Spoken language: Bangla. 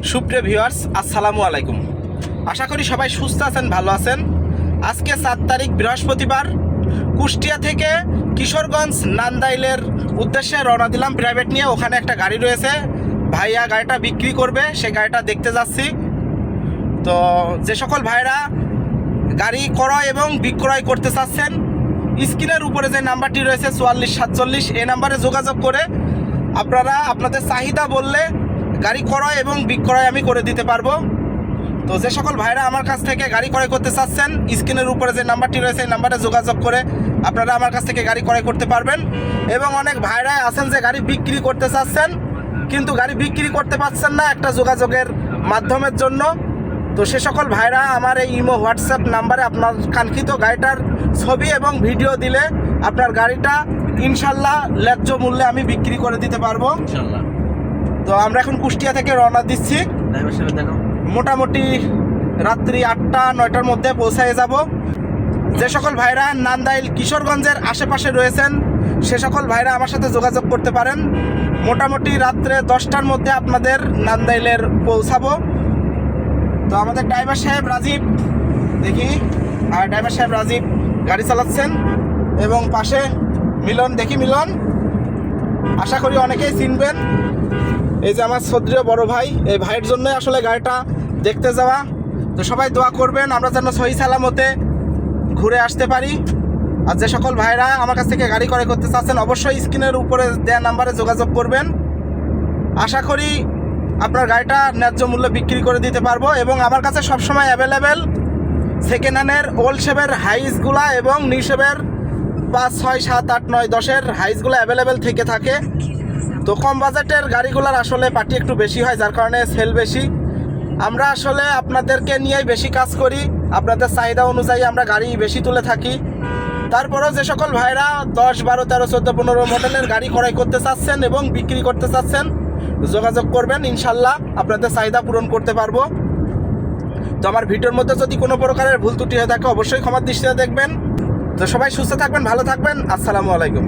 সুপ্রিয় ভিউয়ার্স, আসসালামু আলাইকুম। আশা করি সবাই সুস্থ আছেন, ভালো আছেন। আজকে 7 তারিখ বৃহস্পতিবার, কুষ্টিয়া থেকে কিশোরগঞ্জ নান্দাইলের উদ্দেশ্যে রওনা দিলাম প্রাইভেট নিয়ে। ওখানে একটা গাড়ি রয়েছে, ভাইয়া গাড়িটা বিক্রি করবে, সেই গাড়িটা দেখতে যাচ্ছি। তো যে সকল ভাইরা গাড়ি ক্রয় এবং বিক্রয় করতে চাচ্ছেন, স্ক্রিনের উপরে যে নাম্বারটি রয়েছে 4447, এই নাম্বারে যোগাযোগ করে আপনারা আপনাদের চাহিদা বললে গাড়ি ক্রয় এবং বিক্রয় আমি করে দিতে পারবো। তো যে সকল ভাইরা আমার কাছ থেকে গাড়ি ক্রয় করতে চাচ্ছেন, স্ক্রিনের উপরে যে নাম্বারটি রয়েছে এই নাম্বারে যোগাযোগ করে আপনারা আমার কাছ থেকে গাড়ি ক্রয় করতে পারবেন। এবং অনেক ভাইরা আছেন যে গাড়ি বিক্রি করতে চাচ্ছেন, কিন্তু গাড়ি বিক্রি করতে পারছেন না একটা যোগাযোগের মাধ্যমের জন্য। তো সে সকল ভাইরা আমার এই ইমো হোয়াটসঅ্যাপ নাম্বারে আপনার কাঙ্ক্ষিত গাড়িটার ছবি এবং ভিডিও দিলে আপনার গাড়িটা ইনশাল্লাহ ন্যায্য মূল্যে আমি বিক্রি করে দিতে পারবো ইনশাআল্লাহ। তো আমরা এখন কুষ্টিয়া থেকে রওনা দিচ্ছি। ড্রাইভার সাহেব দেখো, মোটামুটি রাত্রি 8টা-9টার মধ্যে পৌঁছায় যাব। যে সকল ভাইরা নান্দাইল কিশোরগঞ্জের আশেপাশে রয়েছেন সে সকল ভাইরা আমার সাথে যোগাযোগ করতে পারেন। মোটামুটি রাত্রে 10টার মধ্যে আপনাদের নান্দাইলের পৌঁছাবো। তো আমাদের ড্রাইভার সাহেব রাজীব, দেখি, আর ড্রাইভার সাহেব রাজীব গাড়ি চালাচ্ছেন এবং পাশে মিলন, দেখি মিলন, আশা করি অনেকেই চিনবেন। এই যে আমার শ্রদ্ধেয় বড় ভাই, এই ভাইয়ের জন্যই আসলে গাড়িটা দেখতে যাওয়া। তো সবাই দোয়া করবেন আমরা যেন সহি সালামতে ঘুরে আসতে পারি। আর যে সকল ভাইরা আমার কাছ থেকে গাড়ি ক্রয় করতে চাচ্ছেন অবশ্যই স্ক্রিনের উপরে দেওয়া নাম্বারে যোগাযোগ করবেন। আশা করি আপনার গাড়িটা ন্যায্য মূল্যে বিক্রি করে দিতে পারবো। এবং আমার কাছে সবসময় অ্যাভেলেবেল সেকেন্ড হ্যান্ডের ওল্ড শেপের হাইসগুলা এবং নিউ শেপের 5, 6, 7, 8, 9, 10-এর হাইসগুলো অ্যাভেলেবেল থেকে থাকে। তো কম বাজেটের গাড়িগুলোর আসলে পার্টি একটু বেশি হয়, যার কারণে সেল বেশি। আমরা আসলে আপনাদেরকে নিয়েই বেশি কাজ করি, আপনাদের চাহিদা অনুযায়ী আমরা গাড়ি বেশি তুলে থাকি। তারপরেও যে সকল ভাইরা 10, 12, 13, 14, 15 মডেলের গাড়ি ক্রয় করতে চাচ্ছেন এবং বিক্রি করতে চাচ্ছেন যোগাযোগ করবেন, ইনশাল্লাহ আপনাদের চাহিদা পূরণ করতে পারবো। তো আমার ভিডিওর মধ্যে যদি কোনো প্রকারের ভুল ত্রুটি হয়ে থাকে অবশ্যই ক্ষমার দৃষ্টিতে দেখবেন। তো সবাই সুস্থ থাকবেন, ভালো থাকবেন, আসসালামু আলাইকুম।